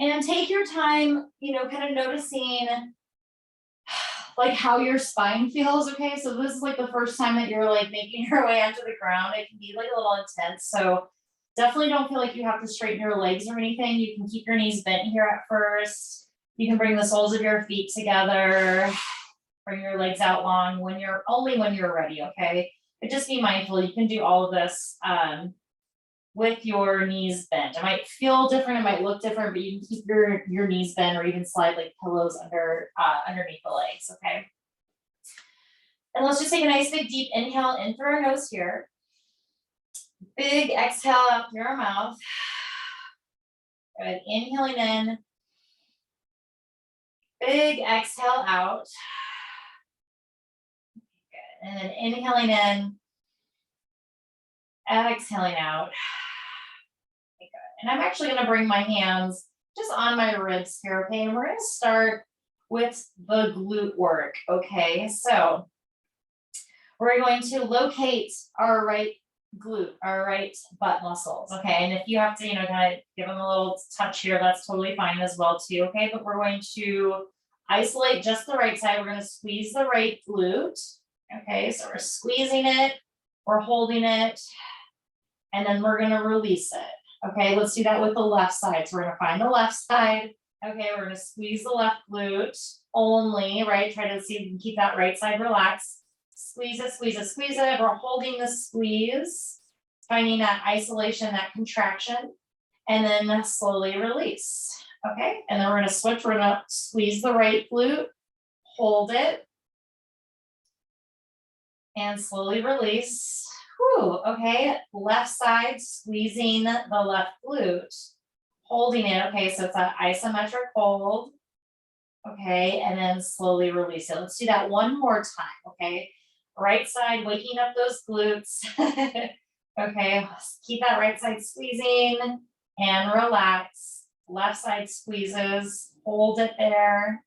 And take your time, kind of noticing like how your spine feels. Okay. So this is like the first time that you're like making your way onto the ground. It can be like a little intense. So definitely don't feel like you have to straighten your legs or anything. You can keep your knees bent here at first. You can bring the soles of your feet together, bring your legs out long when you're ready. Okay. But just be mindful. You can do all of this with your knees bent. It might feel different, it might look different, but you can keep your knees bent or even slide like pillows underneath the legs, okay? And let's just take a nice big deep inhale in through our nose here. Big exhale out through our mouth. Good, inhaling in. Big exhale out. Good, and then inhaling in. Exhaling out. And I'm actually going to bring my hands just on my ribs here, okay? And we're going to start with the glute work, okay? So we're going to locate our right glute, our right butt muscles, okay? And if you have to, kind of give them a little touch here, that's totally fine as well too, okay? But we're going to isolate just the right side. We're going to squeeze the right glute, okay? So we're squeezing it, we're holding it, and then we're going to release it. Okay, let's do that with the left side. So we're gonna find the left side. Okay, we're gonna squeeze the left glute only, right? Try to see if we can keep that right side relaxed. Squeeze it, squeeze it, squeeze it. We're holding the squeeze, finding that isolation, that contraction, and then slowly release. Okay, and then we're gonna switch. We're gonna squeeze the right glute, hold it, and slowly release. Whew, okay, left side, squeezing the left glute, holding it. Okay, so it's an isometric hold. Okay, and then slowly release it. Let's do that one more time. Okay, right side, waking up those glutes. Okay, keep that right side squeezing and relax. Left side squeezes, hold it there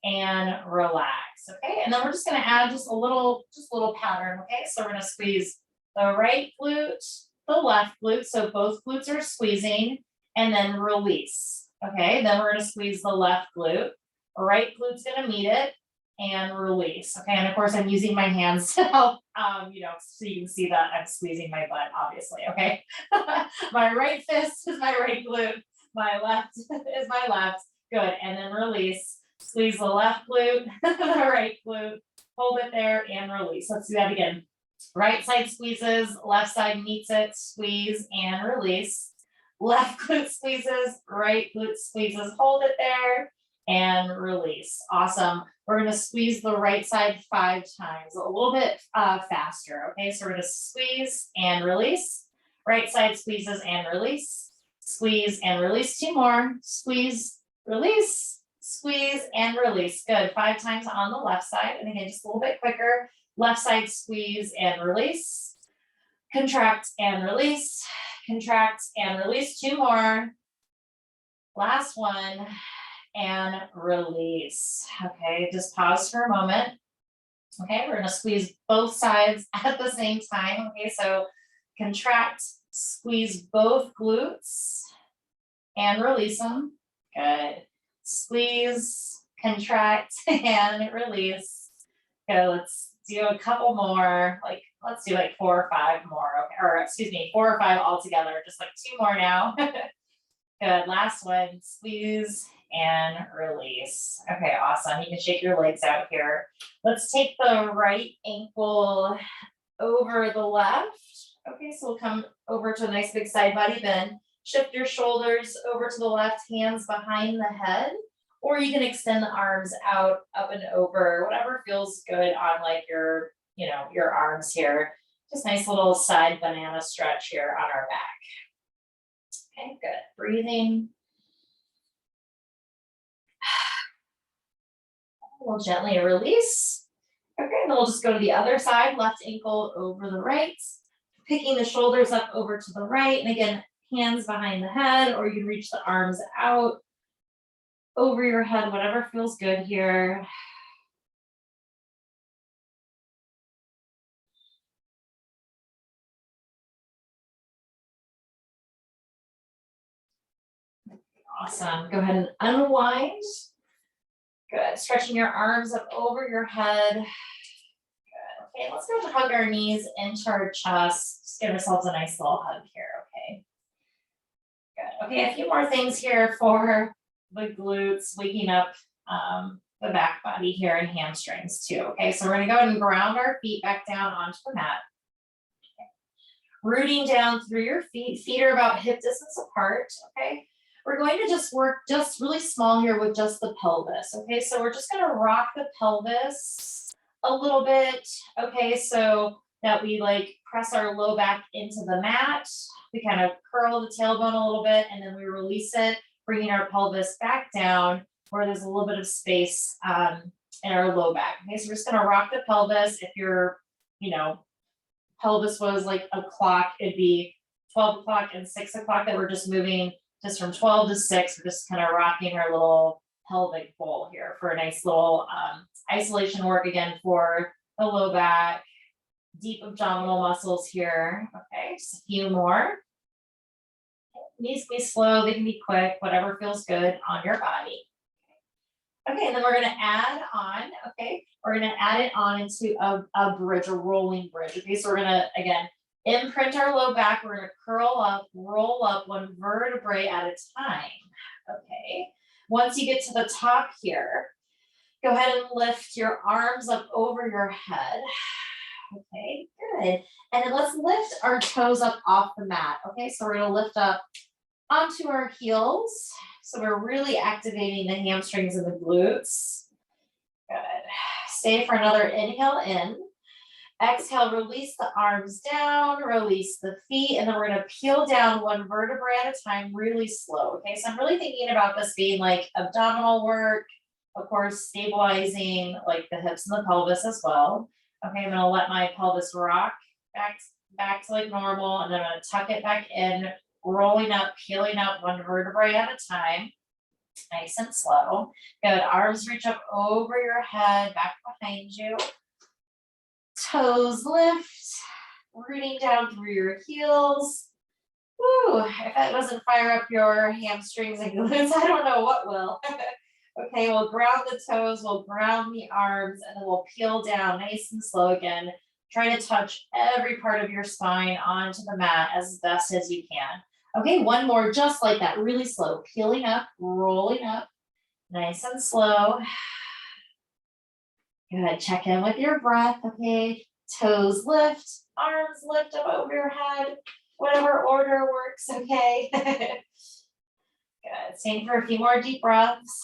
and relax. Okay, and then we're just going to add just a little pattern. Okay, so we're going to squeeze the right glute, the left glute, so both glutes are squeezing, and then release. Okay, then we're going to squeeze the left glute, right glute's going to meet it and release. Okay, and of course I'm using my hands to help so you can see that I'm squeezing my butt, obviously. Okay, my right fist is my right glute, my left is my left. Good, and then release. Squeeze the left glute, the right glute, hold it there and release. Let's do that again. Right side squeezes, left side meets it, squeeze and release. Left glute squeezes, right glute squeezes, hold it there and release. Awesome. We're going to squeeze the right side 5 times, a little bit faster. Okay, so we're going to squeeze and release. Right side squeezes and release. Squeeze and release. 2 more. Squeeze, release. Squeeze and release. Good. 5 times on the left side. And again, just a little bit quicker. Left side squeeze and release. Contract and release. Contract and release. 2 more. Last one. And release. Okay, just pause for a moment. Okay, we're going to squeeze both sides at the same time. Okay, so contract, squeeze both glutes and release them. Good. Squeeze, contract, and release. Okay, let's do a couple more. Let's do 4 or 5 more. Okay, or excuse me, 4 or 5 altogether. Just 2 more now. Good. Last one. Squeeze and release. Okay, awesome. You can shake your legs out here. Let's take the right ankle over the left. Okay, so we'll come over to a nice big side body bend. Shift your shoulders over to the left, hands behind the head, or you can extend the arms out, up and over, whatever feels good on your, your arms here. Just nice little side banana stretch here on our back. Okay, good. Breathing. We'll gently release. Okay, then we'll just go to the other side, left ankle over the right, picking the shoulders up over to the right, and again, hands behind the head, or you can reach the arms out over your head, whatever feels good here. Awesome. Go ahead and unwind. Good. Stretching your arms up over your head. Good. Okay, let's go to hug our knees into our chest. Just give ourselves a nice little hug here, okay? Good. Okay, a few more things here for the glutes, waking up the back body here and hamstrings too. Okay, so we're gonna go ahead and ground our feet back down onto the mat. Okay. Rooting down through your feet. Feet are about hip distance apart, okay? We're going to just work just really small here with just the pelvis, okay? So we're just gonna rock the pelvis a little bit, okay? So that we like press our low back into the mat. We kind of curl the tailbone a little bit and then we release it, bringing our pelvis back down where there's a little bit of space in our low back. Okay, so we're just gonna rock the pelvis. If your, pelvis was like a clock, it'd be 12 o'clock and 6 o'clock that we're just moving just from 12 to 6. We're just kind of rocking our little pelvic bowl here for a nice little isolation work again for the low back, deep abdominal muscles here. Okay, just a few more. These can be slow, they can be quick, whatever feels good on your body. Okay, and then we're gonna add on, okay? We're gonna add it on into a bridge, a rolling bridge. Okay, so we're gonna, again, imprint our low back. We're gonna curl up, roll up one vertebrae at a time, okay? Once you get to the top here, go ahead and lift your arms up over your head. Okay, good. And then let's lift our toes up off the mat. Okay, so we're gonna lift up onto our heels. So we're really activating the hamstrings and the glutes. Good. Stay for another inhale in. Exhale, release the arms down, release the feet, and then we're gonna peel down one vertebrae at a time, really slow. Okay, so I'm really thinking about this being like abdominal work, of course, stabilizing like the hips and the pelvis as well. Okay, I'm gonna let my pelvis rock back to like normal, and then I'm gonna tuck it back in, rolling up, peeling up one vertebrae at a time, nice and slow. Good, arms reach up over your head, back behind you. Toes lift, rooting down through your heels. Woo, if that doesn't fire up your hamstrings and glutes, I don't know what will. Okay, we'll ground the toes, we'll ground the arms, and then we'll peel down nice and slow again. Try to touch every part of your spine onto the mat as best as you can. Okay, one more just like that, really slow. Peeling up, rolling up, nice and slow. Good, check in with your breath, okay? Toes lift, arms lift up over your head, whatever order works, okay? Good, staying for a few more deep breaths.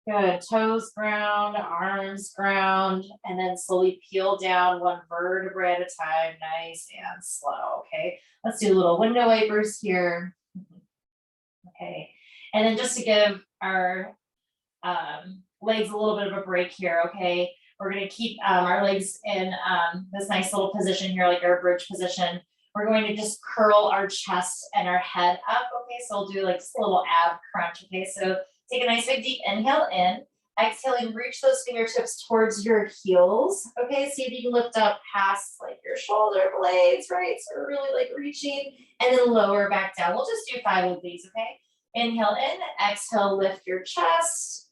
Good, toes ground, arms ground, and then slowly peel down one vertebrae at a time, nice and slow, okay? Let's do little window wipers here. Okay, and then just to give our legs a little bit of a break here, okay? We're gonna keep our legs in this nice little position here, like our bridge position. We're going to just curl our chest and our head up, okay? So we'll do like just a little ab crunch, okay? So take a nice big deep inhale in, exhaling, reach those fingertips towards your heels, okay? See if you can lift up past like your shoulder blades, right? So we're really like reaching, and then lower back down. We'll just do 5 of these, okay? Inhale in, exhale, lift your chest.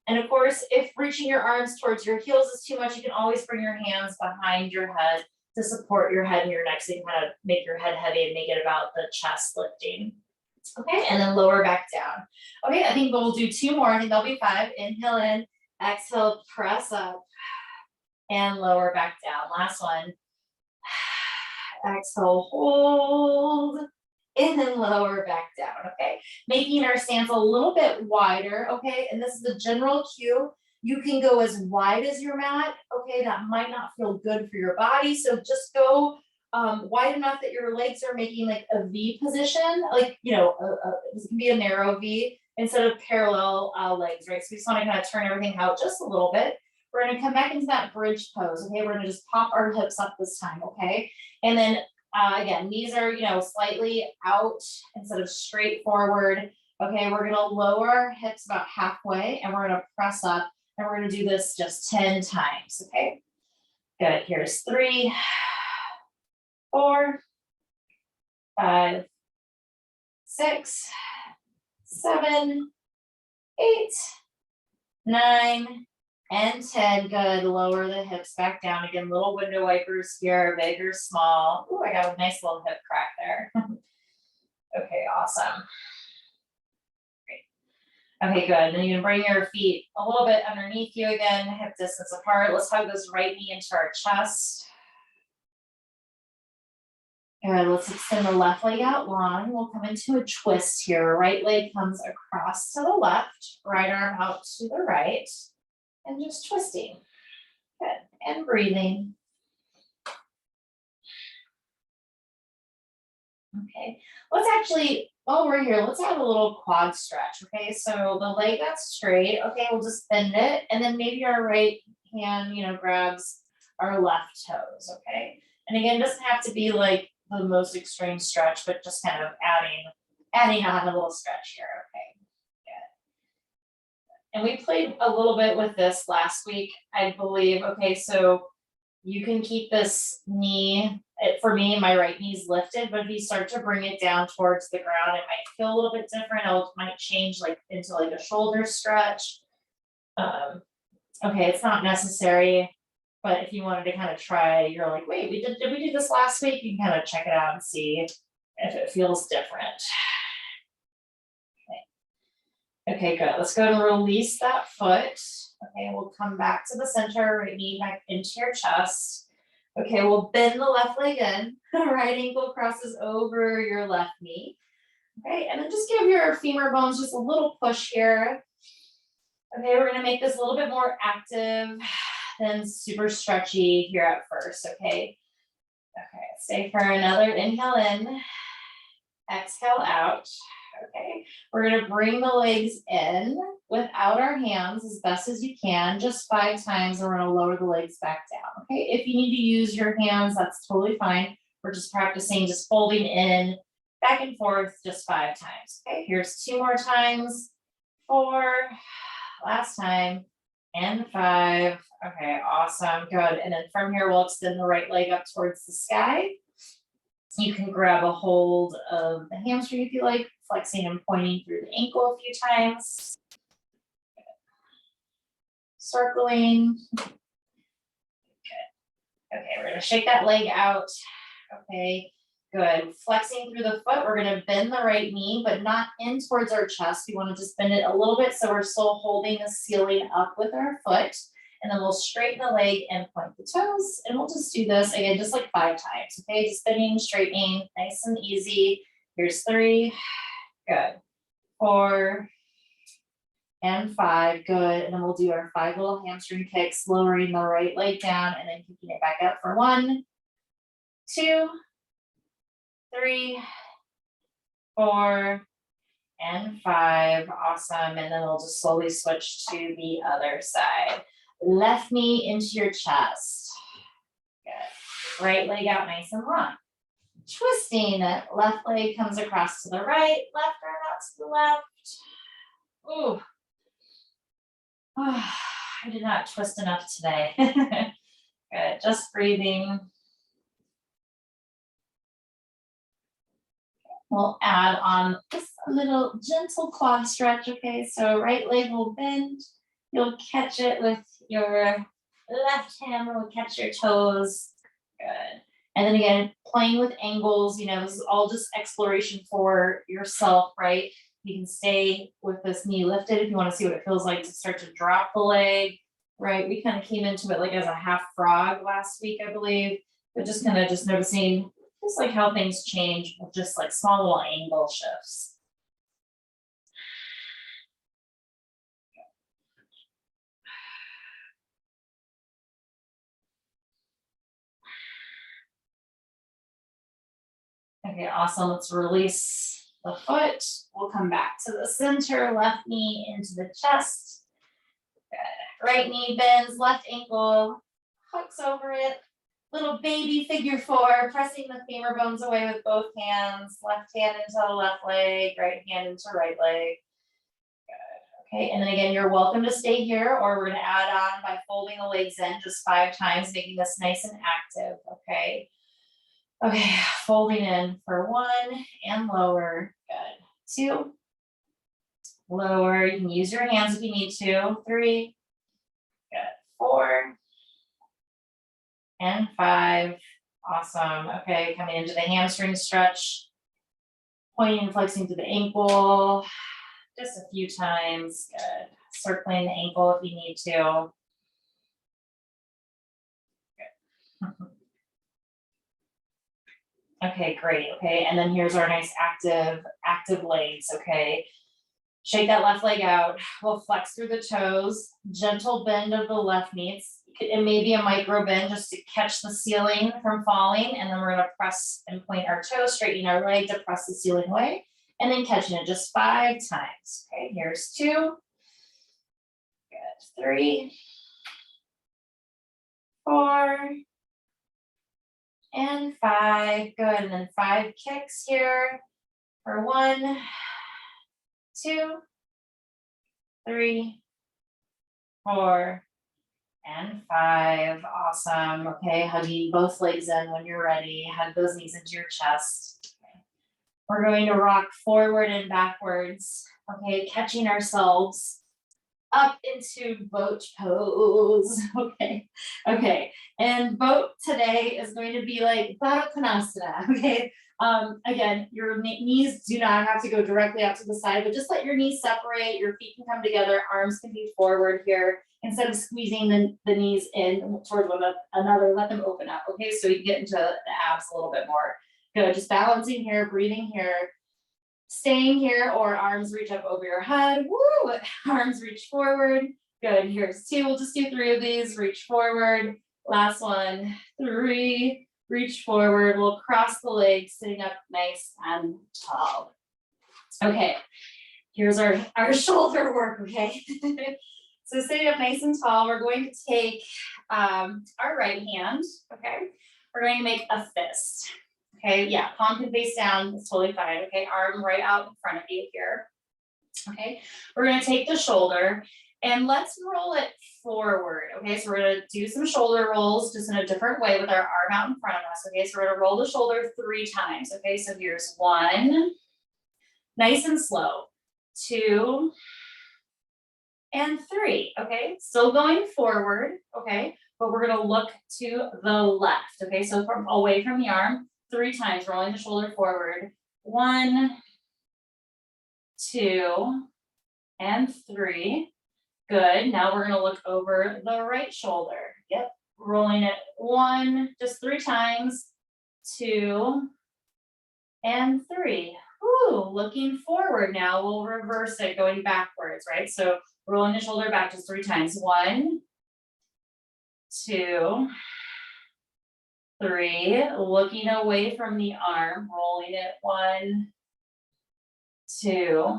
And of course, if reaching your arms towards your heels is too much, you can always bring your hands behind your head to support your head and your neck, so you can kind of make your head heavy and make it about the chest lifting. Okay, and then lower back down. Okay, I think we'll do 2 more. I think that'll be 5. Inhale in, exhale, press up, and lower back down. Last one. Exhale, hold, and then lower back down, okay? Making our stance a little bit wider, okay? And this is the general cue. You can go as wide as your mat, okay? That might not feel good for your body, so just go wide enough that your legs are making like a V position, like, this can be a narrow V instead of parallel legs, right? So we just wanna kind of turn everything out just a little bit. We're gonna come back into that bridge pose, okay? We're gonna just pop our hips up this time, okay? And then again, knees are, slightly out instead of straight forward. Okay, we're gonna lower our hips about halfway and we're gonna press up, and we're gonna do this just 10 times, okay? Good, here's 3, 4, 5, 6, 7, 8, 9, and 10. Good. Lower the hips back down. Again, little window wipers here, big or small. Ooh, I got a nice little hip crack there. Okay, awesome. Great. Okay, good. And then you can bring your feet a little bit underneath you again, hip distance apart. Let's hug this right knee into our chest. Good. Let's extend the left leg out long. We'll come into a twist here. Right leg comes across to the left, right arm out to the right, and just twisting. Good. And breathing. Okay. Let's actually, while we're here, let's have a little quad stretch. Okay. So the leg that's straight. Okay. We'll just bend it. And then maybe our right hand, grabs our left toes. Okay. And again, it doesn't have to be like the most extreme stretch, but just kind of adding on a little stretch here. Okay. Good. And we played a little bit with this last week, I believe. Okay. So you can keep this knee, for me, my right knee's lifted, but if you start to bring it down towards the ground, it might feel a little bit different. It might change like into like a shoulder stretch. Okay, it's not necessary, but if you wanted to kind of try, you're like, wait, did we do this last week? You can kind of check it out and see if it feels different. Okay, good. Let's go and release that foot. Okay, we'll come back to the center, right knee back into your chest. Okay, we'll bend the left leg in. Right ankle crosses over your left knee. Okay, and then just give your femur bones just a little push here. Okay, we're gonna make this a little bit more active than super stretchy here at first, okay? Okay, stay for another inhale in, exhale out. Okay, we're gonna bring the legs in without our hands as best as you can, just 5 times, and we're gonna lower the legs back down. Okay, if you need to use your hands, that's totally fine. We're just practicing just folding in back and forth just 5 times. Okay, here's 2 more times. 4, last time, and 5. Okay, awesome, good. And then from here, we'll extend the right leg up towards the sky. You can grab a hold of the hamstring if you like, flexing and pointing through the ankle a few times. Circling. Good. Okay, we're gonna shake that leg out. Okay, good. Flexing through the foot, we're gonna bend the right knee, but not in towards our chest. We wanna just bend it a little bit so we're still holding the ceiling up with our foot. And then we'll straighten the leg and point the toes. And we'll just do this again, just like 5 times. Okay, just bending, straightening, nice and easy. Here's 3, good. 4, and 5, good. And then we'll do our 5 little hamstring kicks, lowering the right leg down and then kicking it back up for 1, 2, 3, 4, and 5. Awesome. And then we'll just slowly switch to the other side. Left knee into your chest. Good. Right leg out nice and long. Twisting, left leg comes across to the right, left arm out to the left. Ooh. Oh, I did not twist enough today. Good, just breathing. We'll add on just a little gentle quad stretch, okay? So right leg will bend. You'll catch it with your left hand, will catch your toes. Good. And then again, playing with angles, this is all just exploration for yourself, right? You can stay with this knee lifted if you want to see what it feels like to start to drop the leg, right? We kind of came into it like as a half frog last week, I believe, but just kind of just noticing just like how things change with just like small little angle shifts. Okay, awesome. Let's release the foot. We'll come back to the center, left knee into the chest. Good. Right knee bends, left ankle hooks over it. Little baby figure 4, pressing the femur bones away with both hands. Left hand into the left leg, right hand into right leg. Good. Okay, and then again, you're welcome to stay here, or we're going to add on by folding the legs in just 5 times, making this nice and active. Okay. Okay, folding in for 1 and lower, good. 2, lower, you can use your hands if you need to, 3, good, 4, and 5, awesome. Okay, coming into the hamstring stretch, pointing and flexing to the ankle, just a few times, good. Circling the ankle if you need to. Good. Okay, great, okay, and then here's our nice active legs, okay. Shake that left leg out, we'll flex through the toes, gentle bend of the left knee. It may be a micro bend just to catch the ceiling from falling, and then we're gonna press and point our toes, straighten our leg to press the ceiling away, and then catching it just 5 times. Okay, here's 2, good, 3, 4, and 5, good, and then 5 kicks here for 1, 2, 3, 4, and 5, awesome. Okay, hugging both legs in when you're ready, hug those knees into your chest. Okay. We're going to rock forward and backwards, okay, catching ourselves up into boat pose, okay, and boat today is going to be like Baddha Konasana, okay. Again, your knees do not have to go directly out to the side, but just let your knees separate, your feet can come together, arms can be forward here. Instead of squeezing the knees in towards one another, let them open up, okay? So you can get into the abs a little bit more. Good, just balancing here, breathing here, staying here, or arms reach up over your head, woo, arms reach forward. Good, here's 2, we'll just do 3 of these, reach forward. Last one, 3, reach forward, we'll cross the legs, sitting up nice and tall. Okay, here's our shoulder work, okay? So sitting up nice and tall, we're going to take our right hand, okay? We're going to make a fist, okay? Yeah, palm can face down, it's totally fine, okay? Arm right out in front of you here, okay? We're gonna take the shoulder and let's roll it forward, okay? So we're gonna do some shoulder rolls just in a different way with our arm out in front of us, okay? So we're gonna roll the shoulder 3 times, okay? So here's 1, nice and slow, 2, and 3, okay? Still going forward, okay? But we're gonna look to the left, okay? So from away from the arm, 3 times, rolling the shoulder forward. 1, 2, and 3. Good, now we're gonna look over the right shoulder. Yep, rolling it 1, just 3 times, 2, and 3. Ooh, looking forward now, we'll reverse it, going backwards, right? So rolling the shoulder back just 3 times. 1, 2, 3. Looking away from the arm, rolling it 1, 2,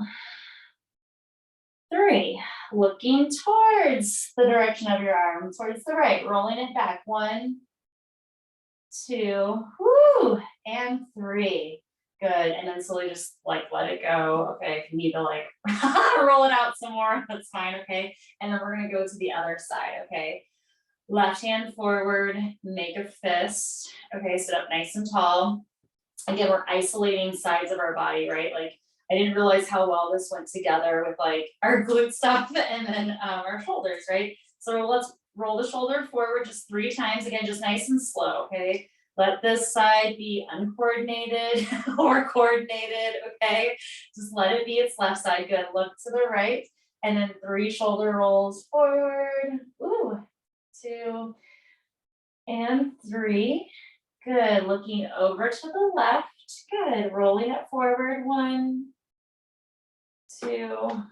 3. Looking towards the direction of your arm, towards the right, rolling it back. 1, 2, whoo, and 3. Good, and then slowly just like let it go. Okay, if you need to like roll it out some more, that's fine, okay? And then we're gonna go to the other side, okay? Left hand forward, make a fist. Okay, sit up nice and tall. Again, we're isolating sides of our body, right? Like I didn't realize how well this went together with like our glute stuff and then our shoulders, right? So let's roll the shoulder forward just 3 times, again, just nice and slow, okay? Let this side be uncoordinated or coordinated, okay? Just let it be its left side, good. Look to the right, and then 3 shoulder rolls forward, ooh, 2, and 3. Good, looking over to the left, good, rolling it forward, 1, 2,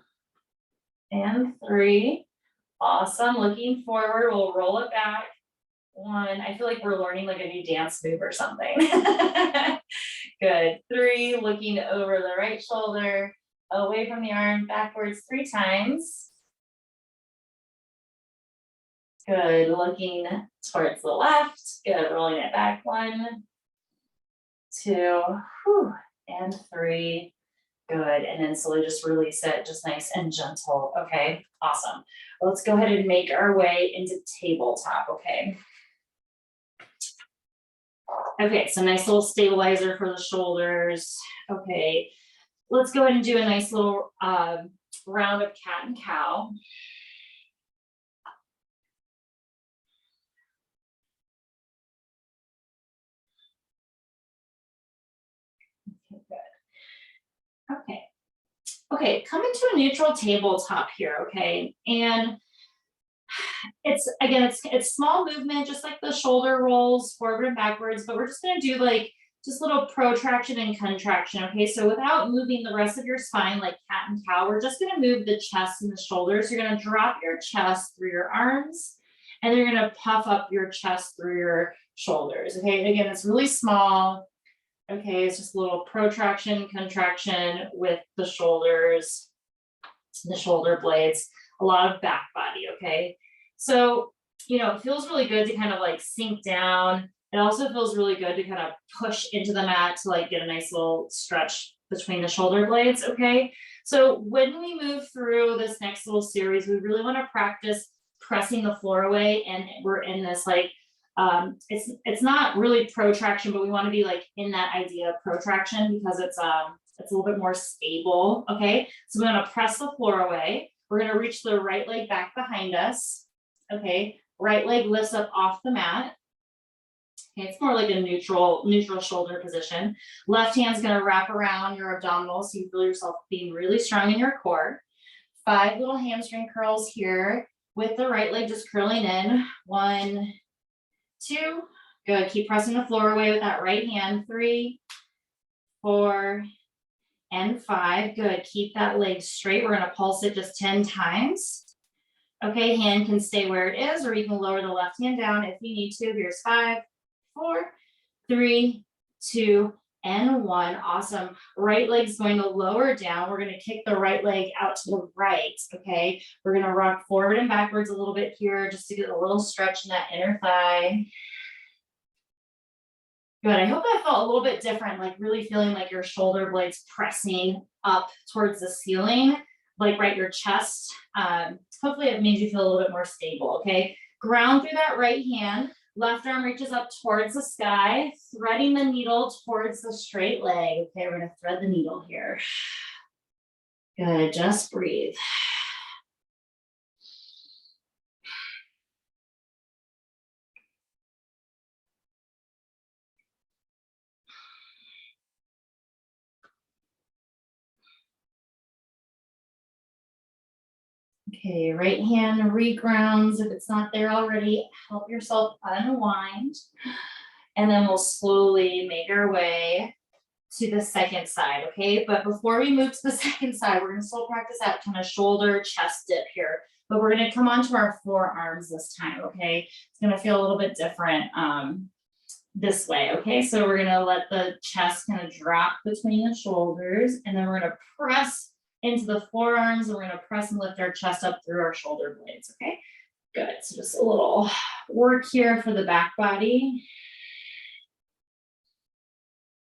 and 3. Awesome, looking forward, we'll roll it back. 1, I feel like we're learning like a new dance move or something. Good, 3, looking over the right shoulder, away from the arm, backwards 3 times. Good, looking towards the left, good, rolling it back. 1, 2, whew, and 3. Good, and then slowly just release it, just nice and gentle, okay? Awesome. Let's go ahead and make our way into tabletop, okay? Okay, so nice little stabilizer for the shoulders. Okay, let's go ahead and do a nice little round of cat and cow. Okay, good. Okay. Okay, come into a neutral tabletop here, okay? And it's again, it's small movement, just like the shoulder rolls forward and backwards, but we're just gonna do like just little protraction and contraction, okay? So without moving the rest of your spine like cat and cow, we're just gonna move the chest and the shoulders. You're gonna drop your chest through your arms, and you're gonna puff up your chest through your shoulders, okay? Again, it's really small, okay? It's just a little protraction, contraction with the shoulders, the shoulder blades, a lot of back body, okay? So, it feels really good to kind of like sink down. It also feels really good to kind of push into the mat to like get a nice little stretch between the shoulder blades, okay? So when we move through this next little series, we really want to practice pressing the floor away, and we're in this like, it's not really protraction, but we want to be like in that idea of protraction because it's a little bit more stable, okay? So we're gonna press the floor away. We're gonna reach the right leg back behind us, okay? Right leg lifts up off the mat. Okay, it's more like a neutral shoulder position. Left hand's gonna wrap around your abdominals so you feel yourself being really strong in your core. 5 little hamstring curls here with the right leg just curling in. 1, 2, good. Keep pressing the floor away with that right hand. 3, 4, and 5, good. Keep that leg straight. We're gonna pulse it just 10 times. Okay, hand can stay where it is, or you can lower the left hand down if you need to. Here's 5, 4, 3, 2, and 1. Awesome. Right leg's going to lower down. We're gonna kick the right leg out to the right, okay? We're gonna rock forward and backwards a little bit here just to get a little stretch in that inner thigh. Good. I hope that felt a little bit different, like really feeling like your shoulder blades pressing up towards the ceiling, like right your chest. Hopefully it made you feel a little bit more stable, okay? Ground through that right hand. Left arm reaches up towards the sky, threading the needle towards the straight leg. Okay, we're gonna thread the needle here. Good, just breathe. Okay, right hand regrounds. If it's not there already, help yourself unwind. And then we'll slowly make our way to the second side, okay? But before we move to the second side, we're gonna still practice that kind of shoulder chest dip here. But we're gonna come onto our forearms this time, okay? It's gonna feel a little bit different this way, okay? So we're gonna let the chest kind of drop between the shoulders, and then we're gonna press into the forearms, and we're gonna press and lift our chest up through our shoulder blades, okay? Good, so just a little work here for the back body.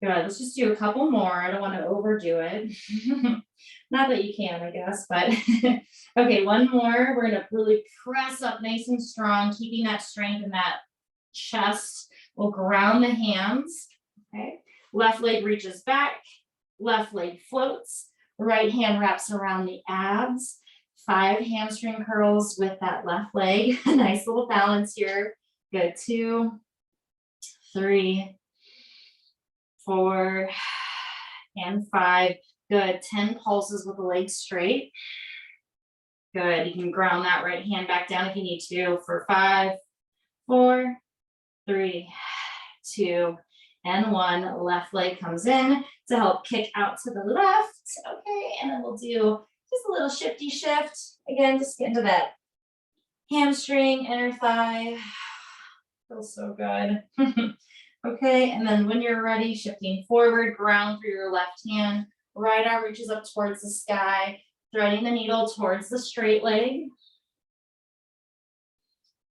Good, let's just do a couple more. I don't want to overdo it. Not that you can, I guess, but okay, one more. We're gonna really press up nice and strong, keeping that strength in that chest. We'll ground the hands, okay? Left leg reaches back, left leg floats, right hand wraps around the abs. 5 hamstring curls with that left leg. Nice little balance here. Good, 2, 3, 4, and 5. Good. 10 pulses with the legs straight. Good. You can ground that right hand back down if you need to for 5, 4, 3, 2, and 1. Left leg comes in to help kick out to the left. Okay, and then we'll do just a little shifty shift. Again, just get into that hamstring, inner thigh. Feels so good. Okay, and then when you're ready, shifting forward, ground through your left hand, right arm reaches up towards the sky, threading the needle towards the straight leg.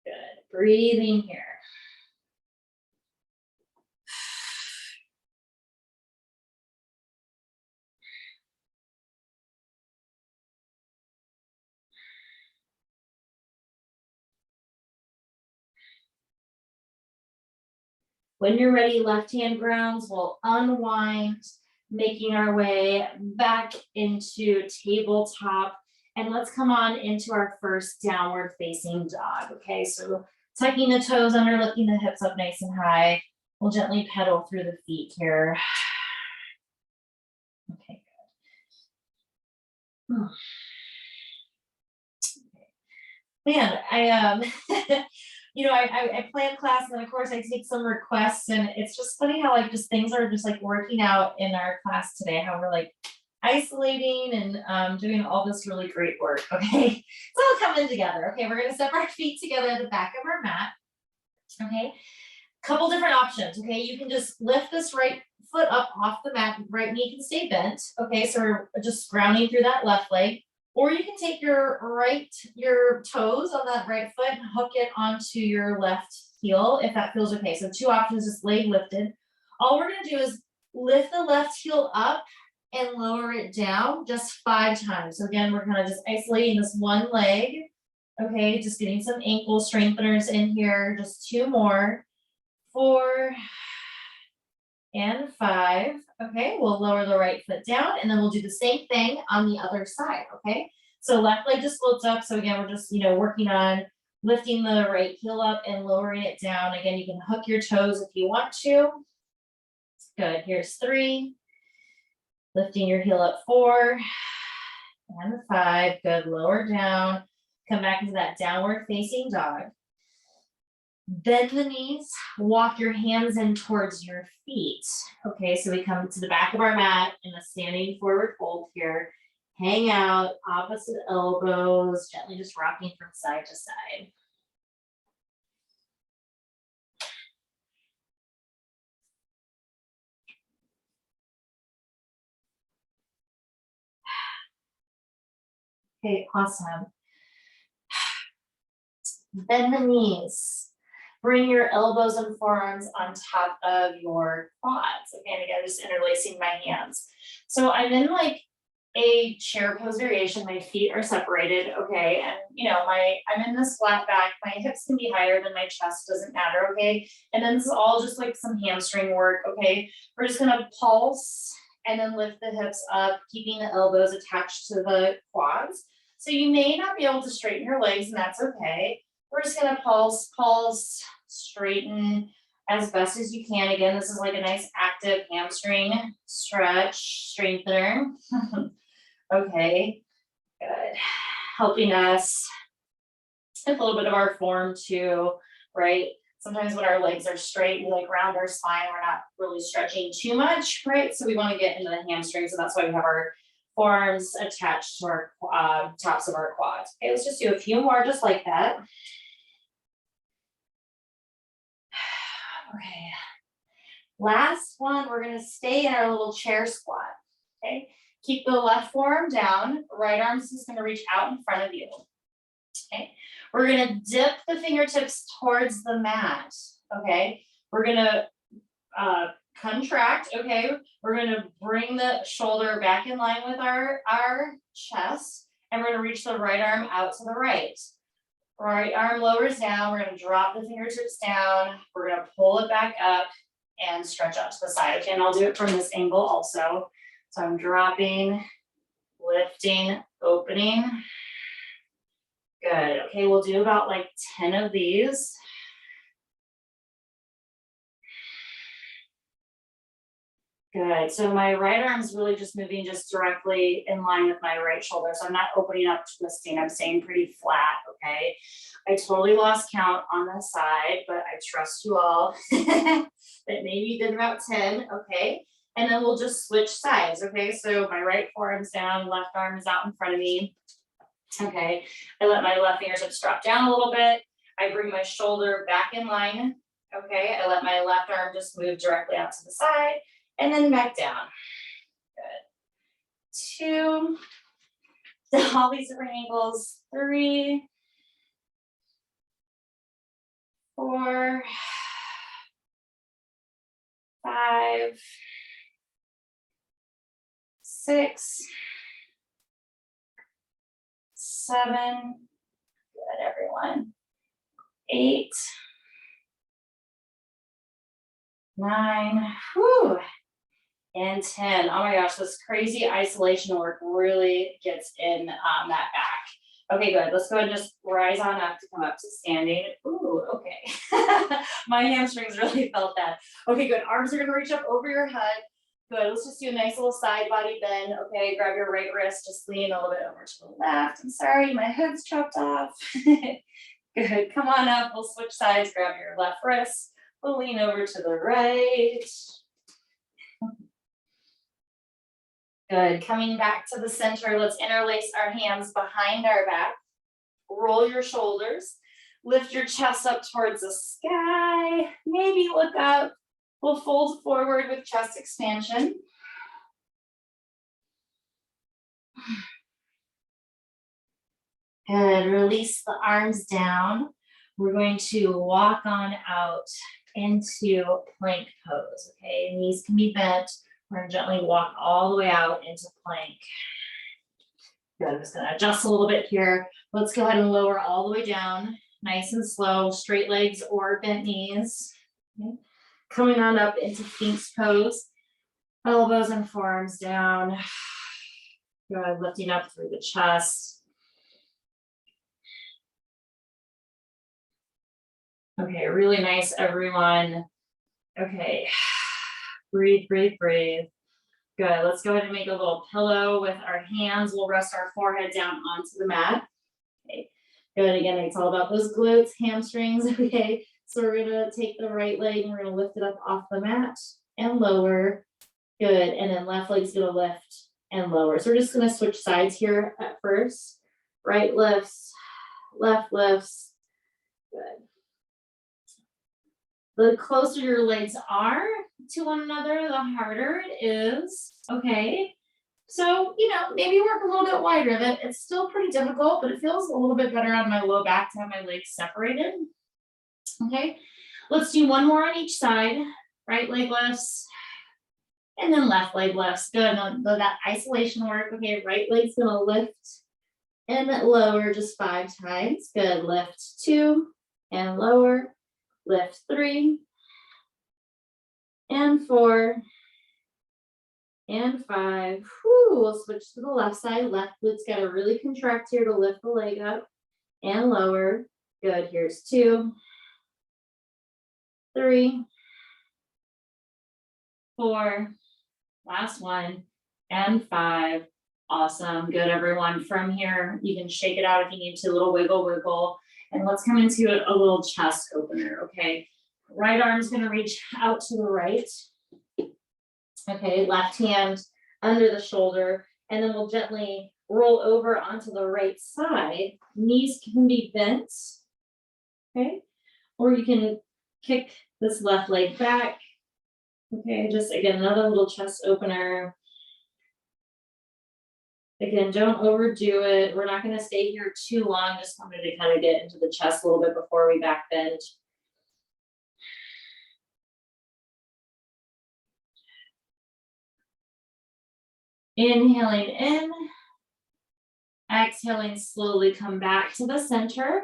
Good, breathing here. When you're ready, left hand grounds, we'll unwind, making our way back into tabletop. And let's come on into our first downward facing dog. Okay, so tucking the toes under, lifting the hips up nice and high. We'll gently pedal through the feet here. Okay, good. Man, I plan class and then of course I take some requests and it's just funny how like just things are just like working out in our class today, how we're like isolating and doing all this really great work. Okay, it's all coming together. Okay, we're gonna step our feet together at the back of our mat. Okay, couple different options. Okay, you can just lift this right foot up off the mat, right knee can stay bent. Okay, so we're just grounding through that left leg. Or you can take your toes on that right foot and hook it onto your left heel if that feels okay. So 2 options, just leg lifted. All we're gonna do is lift the left heel up and lower it down just 5 times. So again, we're kind of just isolating this one leg. Okay, just getting some ankle strengtheners in here. Just 2 more. 4 and 5. Okay, we'll lower the right foot down and then we'll do the same thing on the other side. Okay, so left leg just floats up. So again, we're just, working on lifting the right heel up and lowering it down. Again, you can hook your toes if you want to. Good, here's 3. Lifting your heel up 4 and 5. Good, lower down. Come back into that downward facing dog. Bend the knees, walk your hands in towards your feet. Okay, so we come to the back of our mat in a standing forward fold here. Hang out, opposite elbows, gently just rocking from side to side. Okay, awesome. Bend the knees. Bring your elbows and forearms on top of your quads. Okay, and again, just interlacing my hands. So I'm in like a chair pose variation. My feet are separated. Okay, and I'm in this flat back. My hips can be higher than my chest. Doesn't matter. Okay, and then this is all just like some hamstring work. Okay, we're just gonna pulse and then lift the hips up, keeping the elbows attached to the quads. So you may not be able to straighten your legs, and that's okay. We're just gonna pulse, straighten as best as you can. Again, this is like a nice active hamstring stretch, strengthener. Okay, good. Helping us with a little bit of our form too, right? Sometimes when our legs are straight, we like round our spine, we're not really stretching too much, right? So we wanna get into the hamstrings, so that's why we have our forearms attached to our tops of our quads. Okay, let's just do a few more just like that. Okay, last one, we're gonna stay in our little chair squat. Okay, keep the left forearm down, right arm is just gonna reach out in front of you. Okay, we're gonna dip the fingertips towards the mat. Okay, we're gonna contract. Okay, we're gonna bring the shoulder back in line with our chest, and we're gonna reach the right arm out to the right. Right arm lowers down, we're gonna drop the fingertips down, we're gonna pull it back up and stretch out to the side. Okay, and I'll do it from this angle also. So I'm dropping, lifting, opening. Good, okay, we'll do about like 10 of these. Good, so my right arm is really just moving just directly in line with my right shoulder. So I'm not opening up, twisting, I'm staying pretty flat, okay? I totally lost count on the side, but I trust you all that maybe you did about 10, okay? And then we'll just switch sides, okay? So my right forearm's down, left arm is out in front of me, okay? I let my left fingertips drop down a little bit. I bring my shoulder back in line, okay? I let my left arm just move directly out to the side. And then back down. Good. 2. All these different angles. 3. 4. 5. 6. 7. Good, everyone. 8. 9, whew, and 10. Oh my gosh, this crazy isolation work really gets in that back. Okay, good. Let's go ahead and just rise on up to come up to standing. Ooh, okay. My hamstrings really felt that. Okay, good. Arms are gonna reach up over your head. Good. Let's just do a nice little side body bend. Okay, grab your right wrist, just lean a little bit over to the left. I'm sorry, my head's chopped off. Good. Come on up. We'll switch sides. Grab your left wrist. We'll lean over to the right. Good. Coming back to the center, let's interlace our hands behind our back. Roll your shoulders. Lift your chest up towards the sky. Maybe look up. We'll fold forward with chest expansion. Good. Release the arms down. We're going to walk on out into plank pose. Okay, knees can be bent. We're going to gently walk all the way out into plank. Good. I'm just going to adjust a little bit here. Let's go ahead and lower all the way down. Nice and slow, straight legs or bent knees. Okay. Coming on up into Sphinx pose. Elbows and forearms down. Good. Lifting up through the chest. Okay, really nice, everyone. Okay, breathe, breathe, breathe. Good, let's go ahead and make a little pillow with our hands. We'll rest our forehead down onto the mat. Okay, good, again, it's all about those glutes, hamstrings, okay? So we're gonna take the right leg and we're gonna lift it up off the mat and lower. Good, and then left leg's gonna lift and lower. So we're just gonna switch sides here at first. Right lifts, left lifts, good. The closer your legs are to one another, the harder it is, okay? So, maybe work a little bit wider. It's still pretty difficult, but it feels a little bit better on my low back to have my legs separated, okay? Let's do one more on each side. Right leg lifts, and then left leg lifts. Good, that isolation work, okay? Right leg's gonna lift and lower just 5 times. Good, lift 2 and lower. Lift 3 and 4 and 5. Whew, we'll switch to the left side. Left glut's got to really contract here to lift the leg up and lower. Good. Here's 2, 3, 4, last one, and 5. Awesome. Good, everyone. From here, you can shake it out if you need to. A little wiggle, wiggle. And let's come into a little chest opener, okay? Right arm's gonna reach out to the right. Okay, left hand under the shoulder, and then we'll gently roll over onto the right side. Knees can be bent, okay? Or you can kick this left leg back. Okay, just again, another little chest opener. Again, don't overdo it. We're not going to stay here too long. Just wanted to kind of get into the chest a little bit before we back bend. Inhaling in. Exhaling, slowly come back to the center.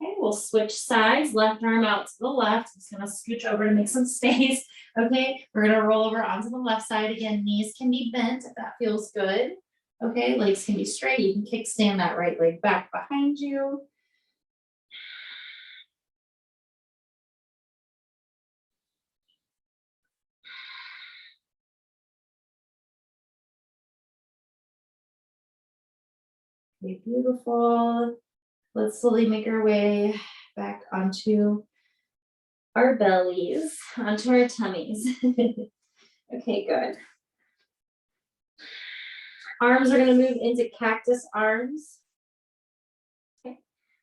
Okay, we'll switch sides. Left arm out to the left. Just going to scooch over to make some space. Okay, we're going to roll over onto the left side. Again, knees can be bent if that feels good. Okay, legs can be straight. You can kickstand that right leg back behind you. Okay, beautiful. Let's slowly make our way back onto our bellies, onto our tummies. Okay, good. Arms are going to move into cactus arms. Okay.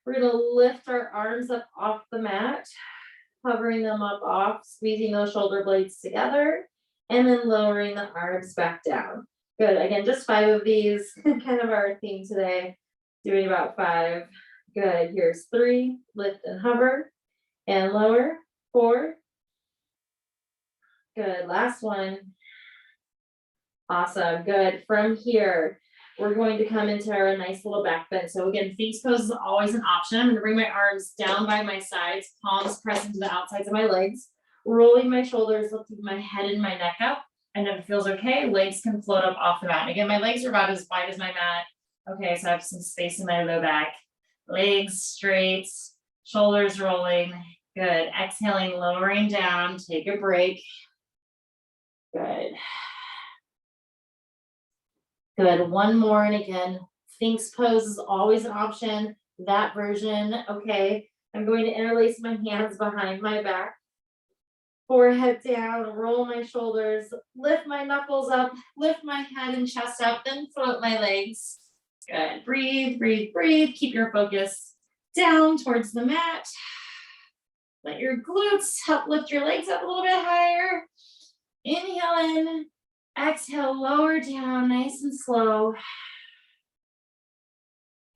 We're going to lift our arms up off the mat, hovering them up off, squeezing those shoulder blades together, and then lowering the arms back down. Good. Again, just 5 of these, kind of our theme today, doing about 5. Good. Here's 3, lift and hover, and lower, 4. Good. Last one. Awesome, good. From here, we're going to come into our nice little back bend. So again, Sphinx pose is always an option. I'm gonna bring my arms down by my sides, palms pressed into the outsides of my legs. rolling my shoulders, lifting my head and my neck up. And if it feels okay, legs can float up off the mat. And again, my legs are about as wide as my mat. Okay, so I have some space in my low back. Legs straight, shoulders rolling. Good. Exhaling, lowering down. Take a break. Good. Good. One more. And again, Sphinx pose is always an option. That version. Okay. I'm going to interlace my hands behind my back. Forehead down, roll my shoulders, lift my knuckles up, lift my head and chest up, then float my legs. Good. Breathe, breathe, breathe. Keep your focus down towards the mat. Let your glutes help lift your legs up a little bit higher. Inhale in, exhale, lower down, nice and slow.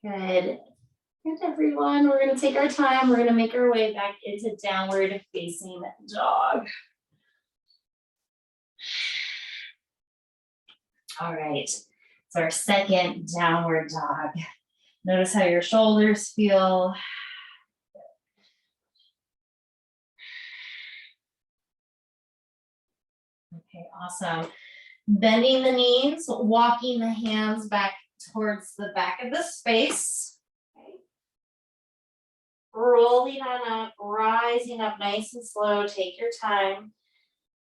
Good. And everyone, we're going to take our time. We're going to make our way back into downward facing dog. All right, it's our second downward dog. Notice how your shoulders feel. Okay, awesome. Bending the knees, walking the hands back towards the back of the space. Rolling on up, rising up nice and slow. Take your time.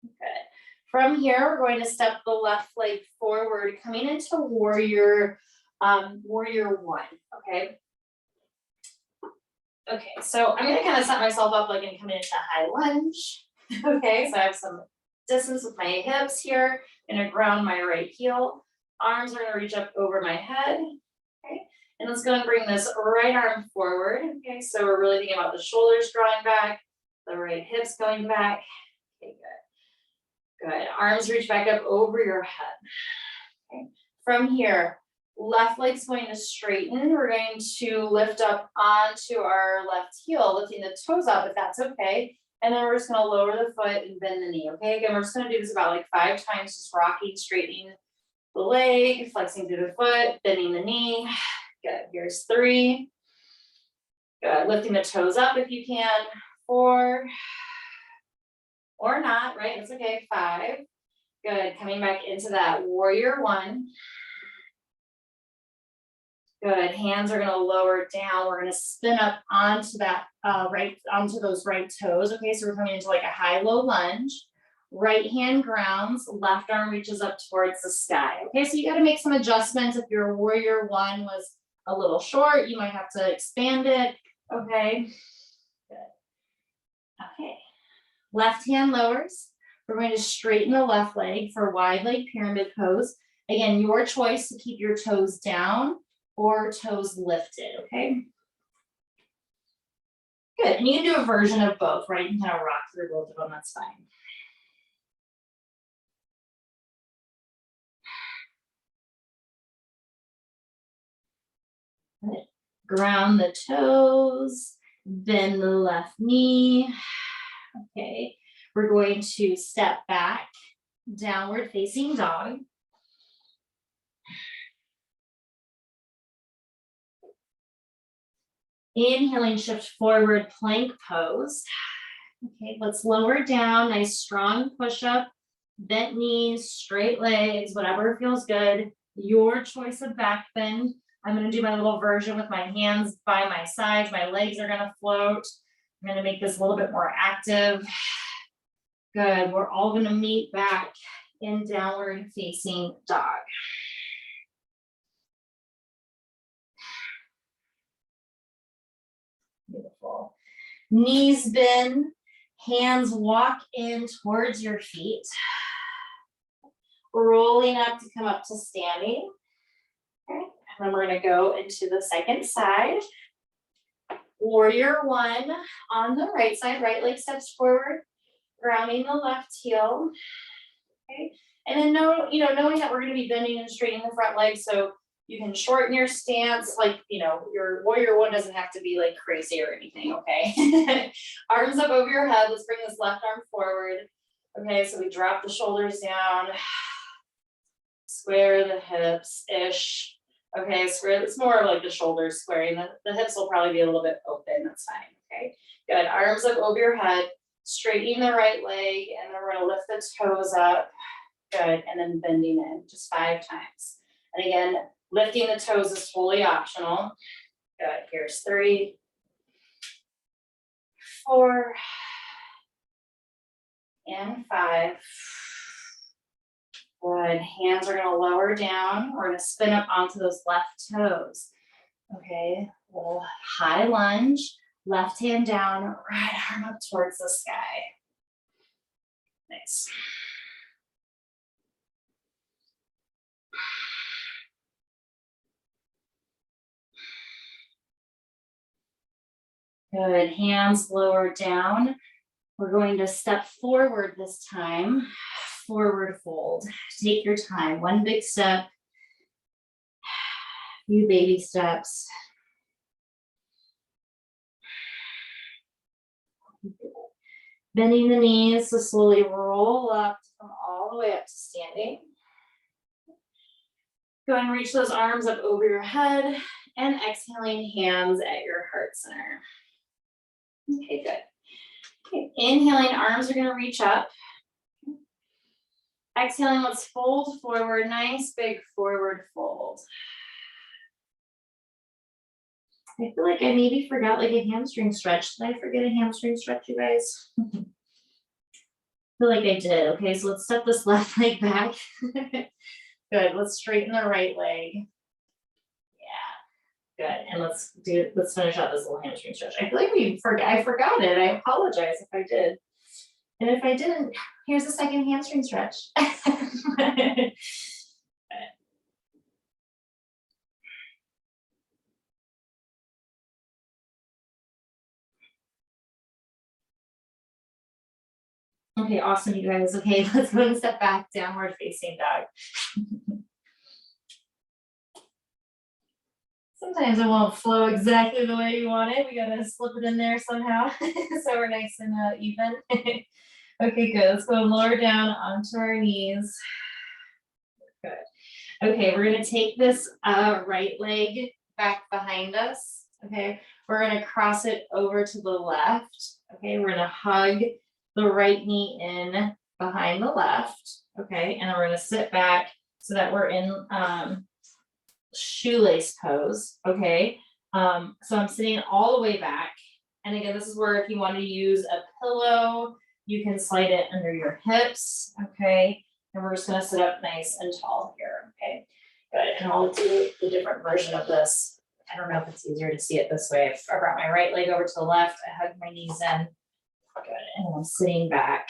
Good. From here, we're going to step the left leg forward, coming into warrior one. Okay. Okay, so I'm going to kind of set myself up like I'm coming into high lunge. Okay, so I have some distance with my hips here. I'm going to ground my right heel. Arms are going to reach up over my head. Okay. And let's go and bring this right arm forward. Okay, so we're really thinking about the shoulders drawing back, the right hips going back. Okay, good. Good. Arms reach back up over your head. Okay. From here, left leg's going to straighten. We're going to lift up onto our left heel, lifting the toes up if that's okay. And then we're just going to lower the foot and bend the knee. Okay, again, we're just going to do this about like 5 times, just rocking, straightening the leg, flexing through the foot, bending the knee. Good. Here's 3. Good. Lifting the toes up if you can. 4. Or not, right? It's okay. 5. Good. Coming back into that warrior 1. Good. Hands are going to lower down. We're going to spin up onto that onto those right toes. Okay, so we're coming into like a high-low lunge. Right hand grounds, left arm reaches up towards the sky. Okay, so you got to make some adjustments. If your warrior 1 was a little short, you might have to expand it. Okay, good. Okay, left hand lowers. We're going to straighten the left leg for wide leg pyramid pose. Again, your choice to keep your toes down or toes lifted. Okay, good. And you can do a version of both, right? You can kind of rock through both of them. That's fine. Ground the toes, bend the left knee. Okay, we're going to step back, downward facing dog. Inhaling, shift forward, plank pose. Okay, let's lower down, nice strong push up, bent knees, straight legs, whatever feels good. Your choice of back bend. I'm going to do my little version with my hands by my sides. My legs are going to float. I'm going to make this a little bit more active. Good. We're all going to meet back in downward facing dog. Beautiful. Knees bend, hands walk in towards your feet. Rolling up to come up to standing. Okay. And then we're going to go into the second side. Warrior 1 on the right side, right leg steps forward, grounding the left heel. Okay. And then knowing that we're going to be bending and straightening the front leg, so you can shorten your stance, like, your warrior 1 doesn't have to be like crazy or anything, okay? Arms up over your head. Let's bring this left arm forward. Okay, so we drop the shoulders down, square the hips-ish. Okay, square, it's more like the shoulders squaring. The hips will probably be a little bit open, that's fine, okay? Good, arms up over your head. Straightening the right leg, and then we're gonna lift the toes up. Good, and then bending in, just 5 times. And again, lifting the toes is fully optional. Good, here's 3, 4, and 5. Good, hands are gonna lower down. We're gonna spin up onto those left toes. Okay, little high lunge, left hand down, right arm up towards the sky. Nice. Good, hands lower down. We're going to step forward this time, forward fold. Take your time, one big step, few baby steps. Bending the knees to slowly roll up to come all the way up to standing. Go ahead and reach those arms up over your head and exhaling hands at your heart center. Okay, good. Okay, inhaling, arms are gonna reach up. Exhaling, let's fold forward, nice big forward fold. I feel like I maybe forgot like a hamstring stretch. Did I forget a hamstring stretch, you guys? I feel like I did. Okay, so let's step this left leg back. Good, let's straighten the right leg. Yeah, good, and let's finish out this little hamstring stretch. I feel like I forgot it. I apologize if I did. And if I didn't, here's a second hamstring stretch. Okay, awesome, you guys. Okay, let's go and step back, downward facing dog. Sometimes it won't flow exactly the way you want it. We gotta slip it in there somehow. So we're nice and even. Okay, good. Let's go lower down onto our knees. Good. Okay, we're gonna take this right leg back behind us. Okay, we're gonna cross it over to the left. Okay, we're gonna hug the right knee in behind the left. Okay, and then we're gonna sit back so that we're in shoelace pose. Okay, so I'm sitting all the way back, and again, this is where if you want to use a pillow, you can slide it under your hips. Okay, and we're just going to sit up nice and tall here. Okay, good. And I'll do the different version of this. I don't know if it's easier to see it this way. I brought my right leg over to the left. I hug my knees in. Good, and I'm sitting back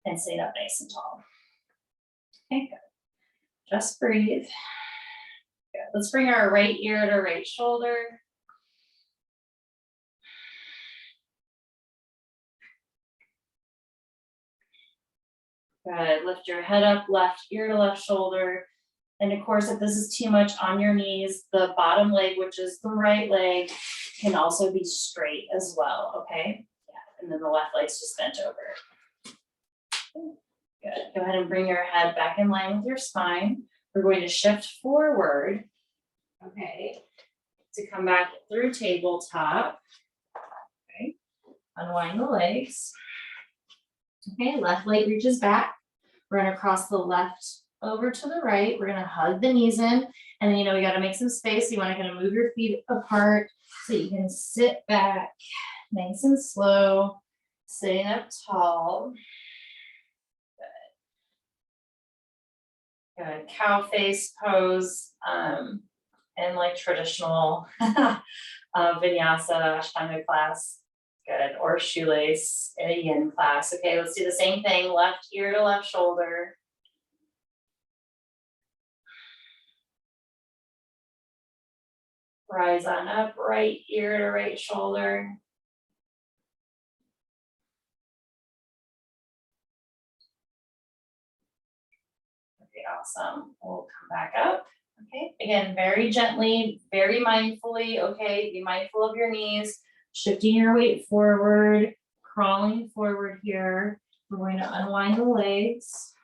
and sitting up nice and tall. Okay, good. Just breathe. Good. Let's bring our right ear to right shoulder. Good. Lift your head up, left ear to left shoulder. And of course, if this is too much on your knees, the bottom leg, which is the right leg, can also be straight as well. Okay. Yeah. And then the left leg's just bent over. Good. Go ahead and bring your head back in line with your spine. We're going to shift forward. Okay. To come back through tabletop. Okay. Unwind the legs. Okay, left leg reaches back. We're gonna cross the left over to the right. We're gonna hug the knees in, and then we gotta make some space. You wanna kind of move your feet apart so you can sit back nice and slow, sitting up tall. Good. Good. Cow face pose, and like traditional vinyasa Ashtanga class. Good, or shoelace in a yin class. Okay, let's do the same thing, left ear to left shoulder. Rise on up, right ear to right shoulder. Okay, awesome. We'll come back up. Okay, again, very gently, very mindfully. Okay, be mindful of your knees. Shifting your weight forward, crawling forward here. We're going to unwind the legs.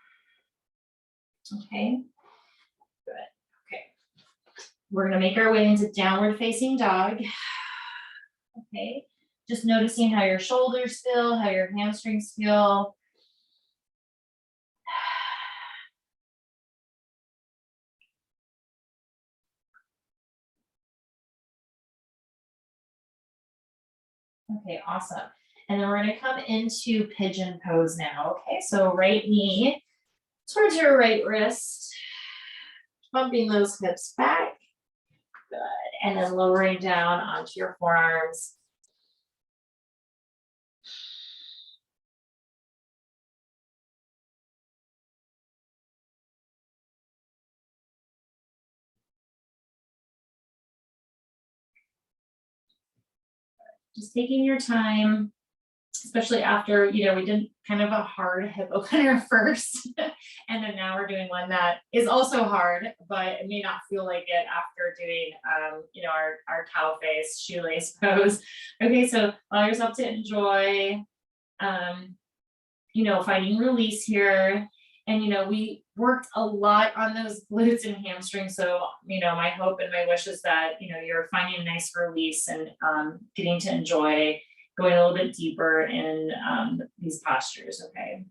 Okay, good. Okay, we're going to make our way into downward facing dog. Okay, Just noticing how your shoulders feel, how your hamstrings feel. Okay, awesome. And then we're gonna come into pigeon pose now, okay? So right knee towards your right wrist, bumping those hips back. Good. And then lowering down onto your forearms. Just taking your time, especially after, you know, we did kind of a hard hip opener first. And then now we're doing one that is also hard, but it may not feel like it after doing, you know, our cow face shoelace pose. Okay, so allow yourself to enjoy, you know, finding release here. And, you know, we worked a lot on those glutes and hamstrings. So, you know, my hope and my wish is that, you know, you're finding a nice release and getting to enjoy going a little bit deeper in these postures, okay?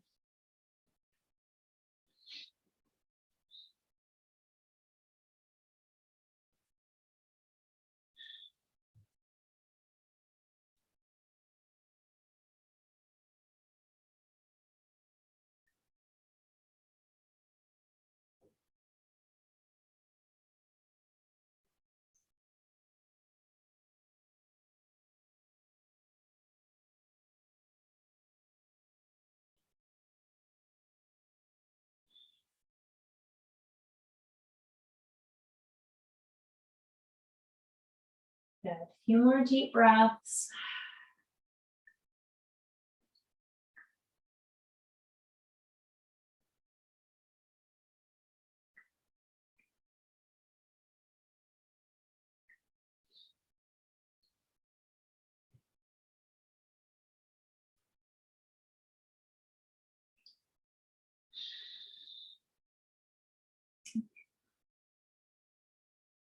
Good. A few more deep breaths.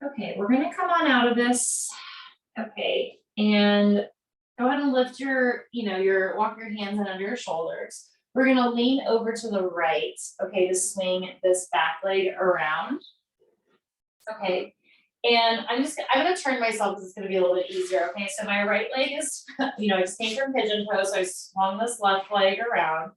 Okay, we're gonna come on out of this. Okay, and go ahead and lift your, you know, walk your hands in under your shoulders. We're gonna lean over to the right, okay, to swing this back leg around. Okay, and I'm gonna turn myself because it's gonna be a little bit easier. Okay, so my right leg is, you know, I just came from pigeon pose, so I swung this left leg around.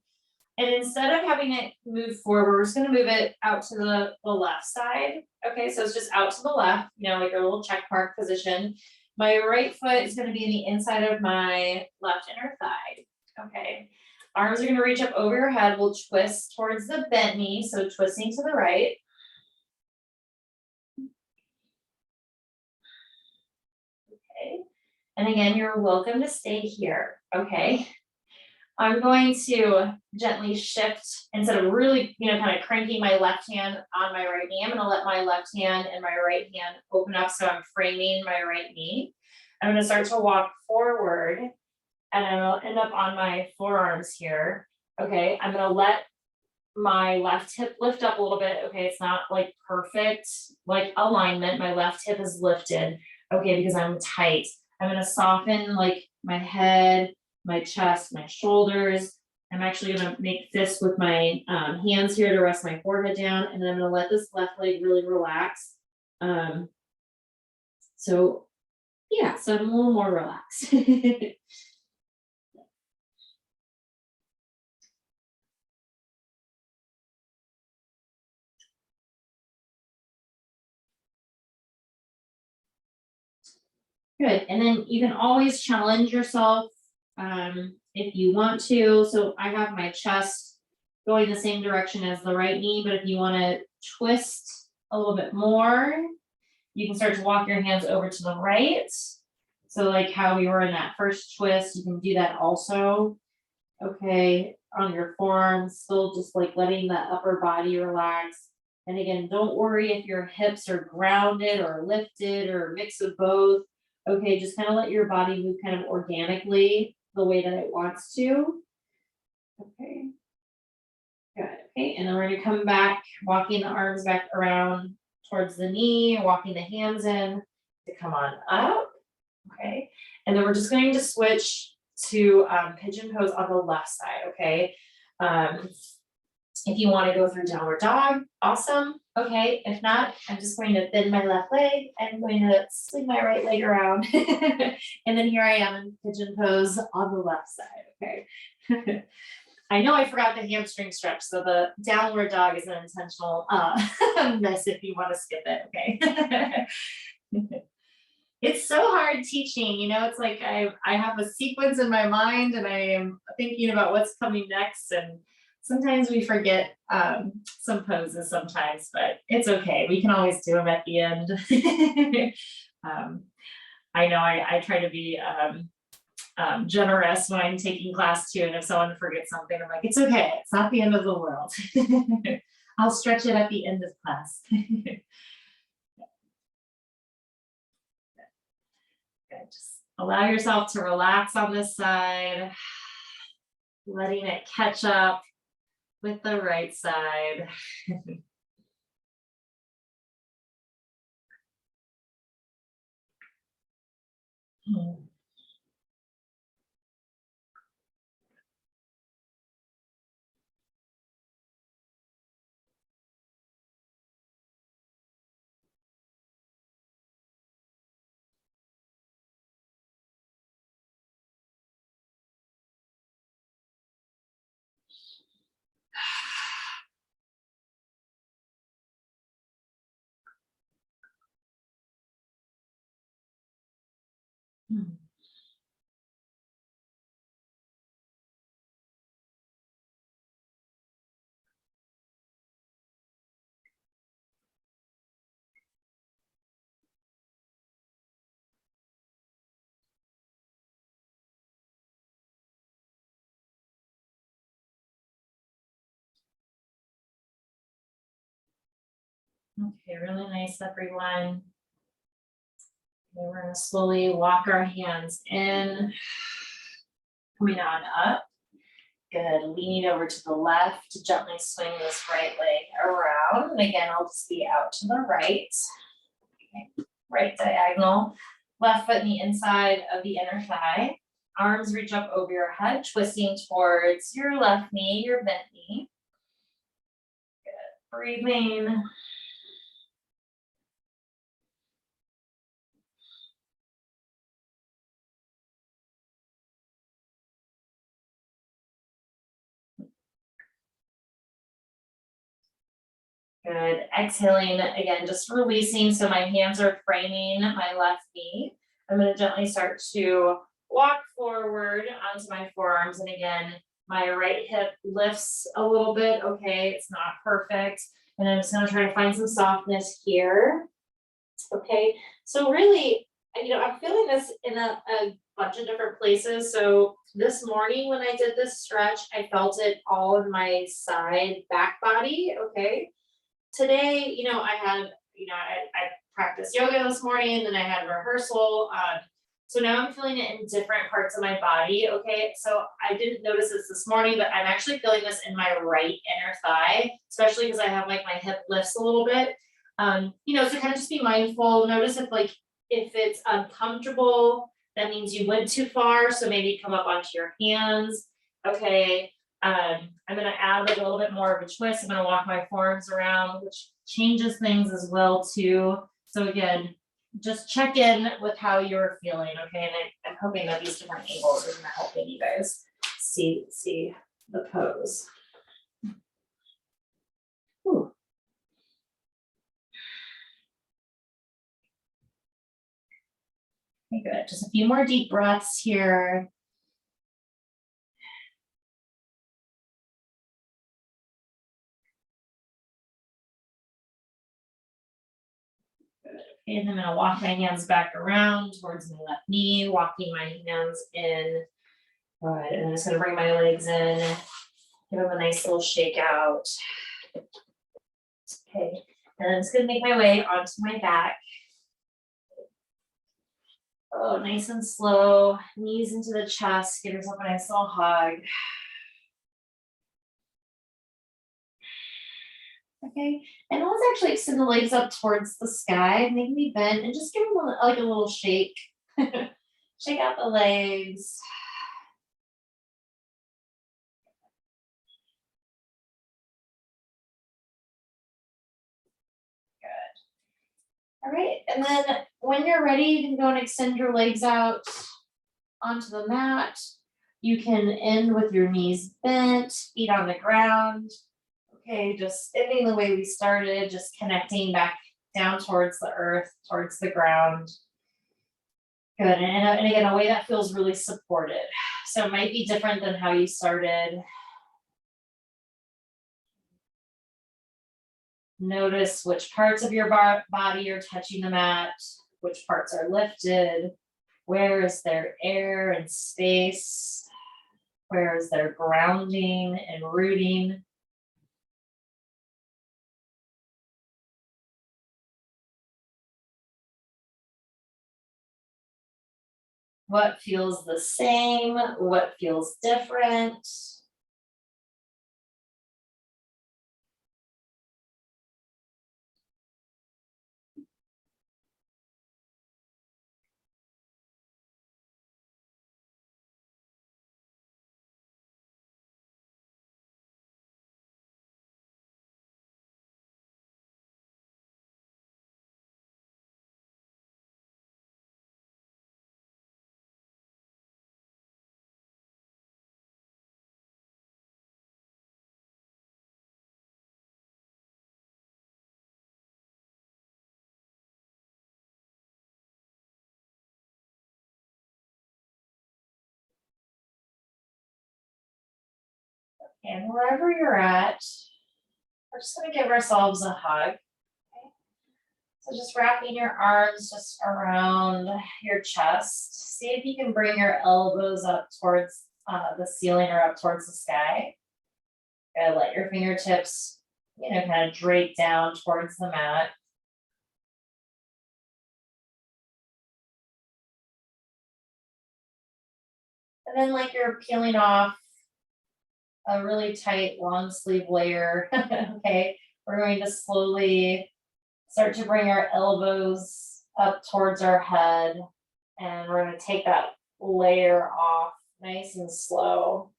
And instead of having it move forward, we're just gonna move it out to the left side. Okay, so it's just out to the left, you know, like a little check mark position. My right foot is gonna be in the inside of my left inner thigh. Okay, arms are gonna reach up over your head. We'll twist towards the bent knee, so twisting to the right. Okay, and again, you're welcome to stay here. Okay. I'm going to gently shift instead of really, you know, kind of cranking my left hand on my right knee. I'm going to let my left hand and my right hand open up so I'm framing my right knee. I'm going to start to walk forward and I'll end up on my forearms here. Okay, I'm going to let my left hip lift up a little bit. Okay, it's not like perfect like alignment. My left hip is lifted. Okay, because I'm tight. I'm going to soften like my head, my chest, my shoulders. I'm actually gonna make fists with my hands here to rest my forehead down, and then I'm gonna let this left leg really relax. So yeah, so I'm a little more relaxed. Good, and then you can always challenge yourself if you want to. So I have my chest going the same direction as the right knee, but if you want to twist a little bit more, you can start to walk your hands over to the right. So like how we were in that first twist, you can do that also. Okay, on your forearms, still just like letting the upper body relax. And again, don't worry if your hips are grounded or lifted or a mix of both. Okay, just kind of let your body move kind of organically the way that it wants to. Okay, good. Okay, and then we're gonna come back, walking the arms back around towards the knee, walking the hands in to come on up. Okay, And then we're just going to switch to pigeon pose on the left side, okay? If you want to go through downward dog, awesome. Okay, if not, I'm just going to bend my left leg. I'm going to swing my right leg around. And then here I am in pigeon pose on the left side, okay? I know I forgot the hamstring stretch, so the downward dog is an intentional miss if you want to skip it, okay? It's so hard teaching, you know, it's like I have a sequence in my mind and I am thinking about what's coming next, and sometimes we forget some poses sometimes, but it's okay. We can always do them at the end. I know I try to be generous when I'm taking class too, and if someone forgets something, I'm like, it's okay, it's not the end of the world. I'll stretch it at the end of class. Good. Just allow yourself to relax on this side, letting it catch up with the right side. Okay, really nice, everyone. Okay, we're gonna slowly walk our hands in, coming on up. Good, leaning over to the left to gently swing this right leg around. And again, I'll just be out to the right. Okay. Right diagonal, left foot in the inside of the inner thigh. Arms reach up over your head, twisting towards your left knee, your bent knee. Good, breathing. Good. Exhaling again, just releasing. So my hands are framing my left knee. I'm going to gently start to walk forward onto my forearms. And again, my right hip lifts a little bit. Okay, it's not perfect. And I'm just going to try to find some softness here. Okay, so really, you know, I'm feeling this in a bunch of different places. So this morning when I did this stretch, I felt it all in my side back body. Okay. Today, you know, I had, you know, I practiced yoga this morning, then I had rehearsal. So now I'm feeling it in different parts of my body. Okay, so I didn't notice this morning, but I'm actually feeling this in my right inner thigh, especially because I have like my hip lifts a little bit. You know, so kind of just be mindful. Notice if it's uncomfortable, that means you went too far. So maybe come up onto your hands. Okay. I'm gonna add like a little bit more of a twist. I'm gonna walk my forearms around, which changes things as well too. So again, just check in with how you're feeling, okay? And I'm hoping that these different angles are gonna help you guys see the pose. Ooh. Okay, good. Just a few more deep breaths here. Okay, and then I'm gonna walk my hands back around towards my left knee, walking my hands in. All right, and I'm just gonna bring my legs in, give them a nice little shake out. Okay, and I'm just gonna make my way onto my back. Oh, nice and slow, knees into the chest, give yourself a nice little hug. Okay, and let's actually extend the legs up towards the sky, make me bend, and just give them like a little shake. Shake out the legs. All right, and then when you're ready, you can go and extend your legs out onto the mat. You can end with your knees bent, feet on the ground. Okay, just ending the way we started, just connecting back down towards the earth, towards the ground. Good, and again, a way that feels really supported. So it might be different than how you started. Notice which parts of your body are touching the mat, which parts are lifted, where is there air and space, where is there grounding and rooting. What feels the same, what feels different. And wherever you're at, we're just gonna give ourselves a hug. Okay? So just wrapping your arms just around your chest. See if you can bring your elbows up towards the ceiling or up towards the sky. Gotta let your fingertips, kind of drape down towards the mat. And then like you're peeling off a really tight long sleeve layer, okay? We're going to slowly start to bring our elbows up towards our head, and we're going to take that layer off nice and slow.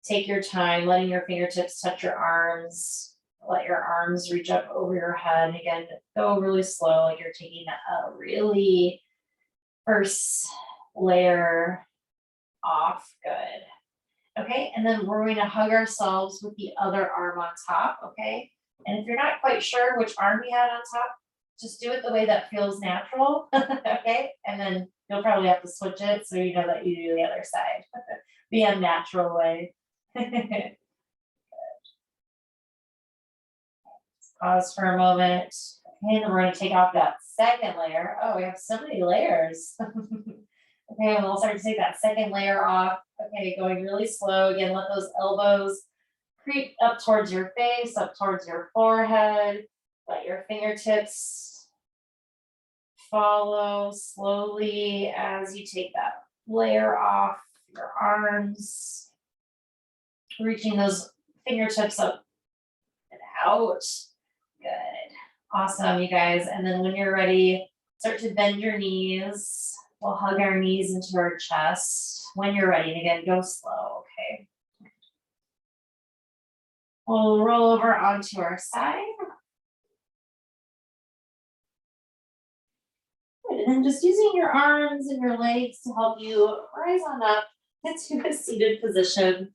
Take your time, letting your fingertips touch your arms. Let your arms reach up over your head. Again, go really slow, like you're taking a really first layer off. Good. Okay, and then we're going to hug ourselves with the other arm on top, okay? And if you're not quite sure which arm you had on top, just do it the way that feels natural, okay? And then you'll probably have to switch it so you know that you do the other side. The unnatural way. Pause for a moment. Okay, and then we're going to take off that second layer. Oh, we have so many layers. Okay, and we'll start to take that second layer off. Okay, going really slow. Again, let those elbows creep up towards your face, up towards your forehead. Let your fingertips follow slowly as you take that layer off your arms. Reaching those fingertips up and out. Good. Awesome, you guys. And then when you're ready, start to bend your knees. We'll hug our knees into our chest. When you're ready, and again, go slow, okay? We'll roll over onto our side. Good, and then just using your arms and your legs to help you rise on up into a seated position.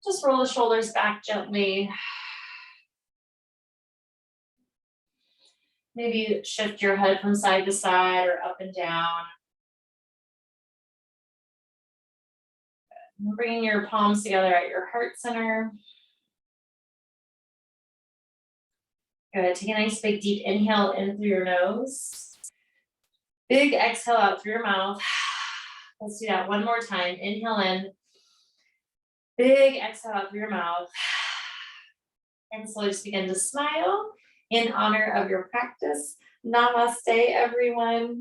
Just roll the shoulders back gently. Maybe shift your head from side to side or up and down. And bringing your palms together at your heart center. Good. Take a nice big deep inhale in through your nose. Big exhale out through your mouth. Let's do that one more time. Inhale in. Big exhale out through your mouth. And slowly just begin to smile in honor of your practice. Namaste, everyone.